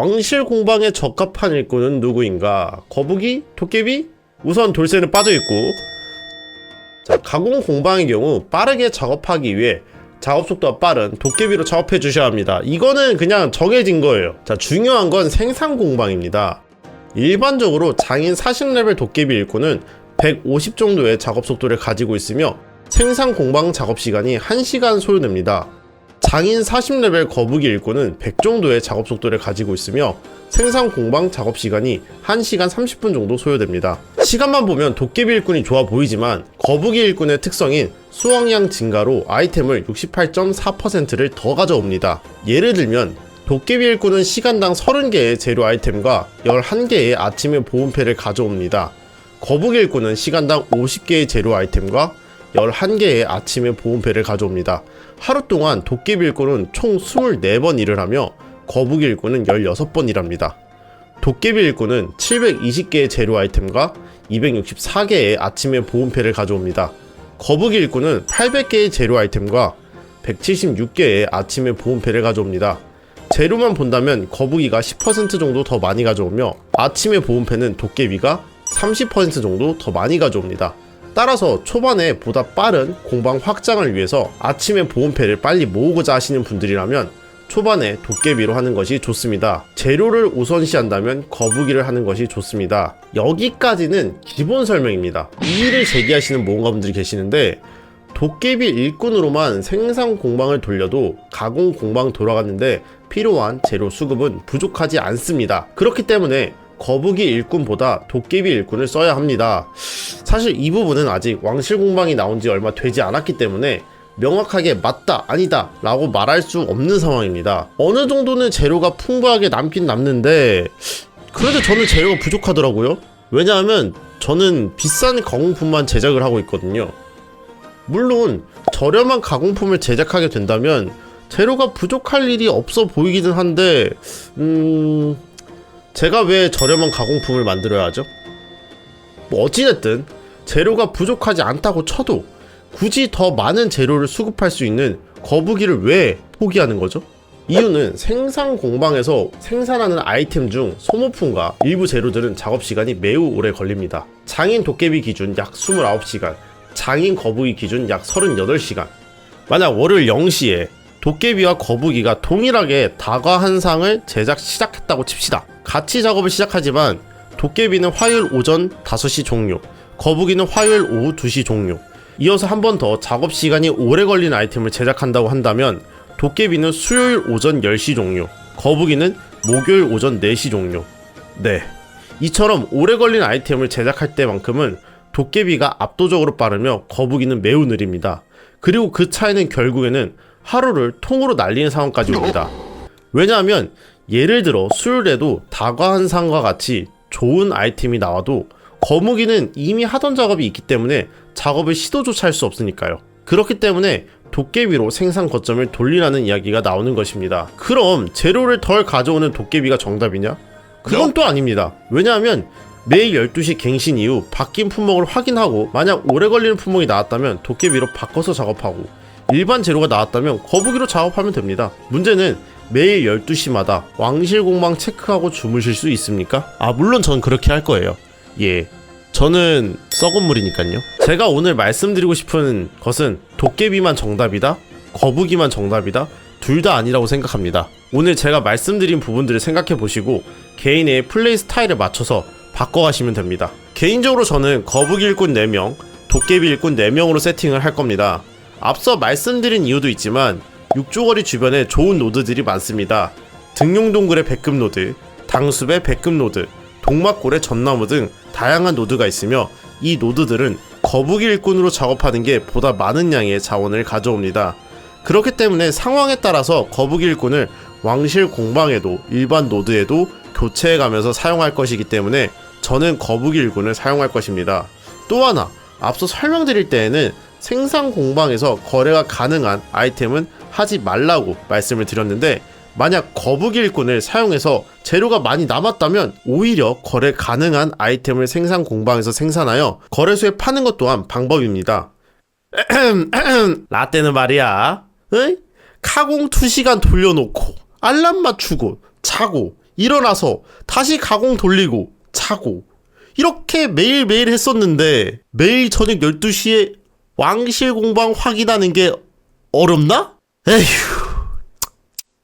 왕실 공방에 적합한 일꾼은 누구인가? 거북이? 도깨비? 우선 돌쇠는 빠져있고, 자, 가공 공방의 경우 빠르게 작업하기 위해 작업 속도가 빠른 도깨비로 작업해 주셔야 합니다. 이거는 그냥 정해진 거예요. 자, 중요한 건 생산 공방입니다. 일반적으로 장인 40레벨 도깨비 일꾼은 150 정도의 작업 속도를 가지고 있으며 생산 공방 작업 시간이 1시간 소요됩니다. 장인 40레벨 거북이 일꾼은 100 정도의 작업 속도를 가지고 있으며 생산 공방 작업 시간이 1시간 30분 정도 소요됩니다. 시간만 보면 도깨비 일꾼이 좋아 보이지만 거북이 일꾼의 특성인 수확량 증가로 아이템을 68.4%를 더 가져옵니다. 예를 들면 도깨비 일꾼은 시간당 30개의 재료 아이템과 11개의 아침의 보온패를 가져옵니다. 거북이 일꾼은 시간당 50개의 재료 아이템과 11개의 아침의 보온패를 가져옵니다. 하루 동안 도깨비 일꾼은 총 24번 일을 하며 거북이 일꾼은 16번 일합니다. 도깨비 일꾼은 720개의 재료 아이템과 264개의 아침의 보온패를 가져옵니다. 거북이 일꾼은 800개의 재료 아이템과 176개의 아침의 보온패를 가져옵니다. 재료만 본다면 거북이가 10% 정도 더 많이 가져오며 아침의 보온패는 도깨비가 30% 정도 더 많이 가져옵니다. 따라서 초반에 보다 빠른 공방 확장을 위해서 아침에 보온패를 빨리 모으고자 하시는 분들이라면 초반에 도깨비로 하는 것이 좋습니다. 재료를 우선시한다면 거북이를 하는 것이 좋습니다. 여기까지는 기본 설명입니다. 이의를 제기하시는 모험가분들이 계시는데 도깨비 일꾼으로만 생산 공방을 돌려도 가공 공방 돌아갔는데 필요한 재료 수급은 부족하지 않습니다. 그렇기 때문에 거북이 일꾼보다 도깨비 일꾼을 써야 합니다. 사실 이 부분은 아직 왕실 공방이 나온 지 얼마 되지 않았기 때문에 명확하게 맞다 아니다 라고 말할 수 없는 상황입니다. 어느 정도는 재료가 풍부하게 남긴 남는데 그래도 저는 재료가 부족하더라고요. 왜냐하면 저는 비싼 가공품만 제작을 하고 있거든요. 물론 저렴한 가공품을 제작하게 된다면 재료가 부족할 일이 없어 보이기는 한데 제가 왜 저렴한 가공품을 만들어야 하죠? 뭐 어찌됐든 재료가 부족하지 않다고 쳐도 굳이 더 많은 재료를 수급할 수 있는 거북이를 왜 포기하는 거죠? 이유는 생산 공방에서 생산하는 아이템 중 소모품과 일부 재료들은 작업시간이 매우 오래 걸립니다. 장인 도깨비 기준 약 29시간, 장인 거북이 기준 약 38시간. 만약 월요일 0시에 도깨비와 거북이가 동일하게 다과 한 상을 제작 시작했다고 칩시다. 같이 작업을 시작하지만 도깨비는 화요일 오전 5시 종료, 거북이는 화요일 오후 2시 종료. 이어서 한 번 더 작업 시간이 오래 걸린 아이템을 제작한다고 한다면 도깨비는 수요일 오전 10시 종료, 거북이는 목요일 오전 4시 종료. 네, 이처럼 오래 걸린 아이템을 제작할 때만큼은 도깨비가 압도적으로 빠르며 거북이는 매우 느립니다. 그리고 그 차이는 결국에는 하루를 통으로 날리는 상황까지 옵니다. 왜냐하면 예를 들어 수요일에도 다과 한 상과 같이 좋은 아이템이 나와도 거북이는 이미 하던 작업이 있기 때문에 작업을 시도조차 할 수 없으니까요. 그렇기 때문에 도깨비로 생산 거점을 돌리라는 이야기가 나오는 것입니다. 그럼 재료를 덜 가져오는 도깨비가 정답이냐? 그건 또 아닙니다. 왜냐하면 매일 12시 갱신 이후 바뀐 품목을 확인하고 만약 오래 걸리는 품목이 나왔다면 도깨비로 바꿔서 작업하고 일반 재료가 나왔다면 거북이로 작업하면 됩니다. 문제는 매일 12시마다 왕실 공방 체크하고 주무실 수 있습니까? 물론 전 그렇게 할 거예요. 예, 저는 썩은 물이니까요. 제가 오늘 말씀드리고 싶은 것은 도깨비만 정답이다? 거북이만 정답이다? 둘 다 아니라고 생각합니다. 오늘 제가 말씀드린 부분들을 생각해 보시고 개인의 플레이 스타일에 맞춰서 바꿔가시면 됩니다. 개인적으로 저는 거북이 일꾼 4명, 도깨비 일꾼 4명으로 세팅을 할 겁니다. 앞서 말씀드린 이유도 있지만 육조거리 주변에 좋은 노드들이 많습니다. 등용동굴의 백급 노드, 당숲의 백급 노드, 동막골의 전나무 등 다양한 노드가 있으며 이 노드들은 거북이 일꾼으로 작업하는 게 보다 많은 양의 자원을 가져옵니다. 그렇기 때문에 상황에 따라서 거북이 일꾼을 왕실 공방에도 일반 노드에도 교체해가면서 사용할 것이기 때문에 저는 거북이 일꾼을 사용할 것입니다. 또 하나, 앞서 설명드릴 때에는 생산 공방에서 거래가 가능한 아이템은 하지 말라고 말씀을 드렸는데 만약 거북이 일꾼을 사용해서 재료가 많이 남았다면 오히려 거래 가능한 아이템을 생산 공방에서 생산하여 거래소에 파는 것 또한 방법입니다. 라떼는 말이야, 카공 2시간 돌려놓고 알람 맞추고 자고 일어나서 다시 가공 돌리고 자고 이렇게 매일매일 했었는데 매일 저녁 12시에 왕실 공방 확인하는 게 어렵나? 에휴.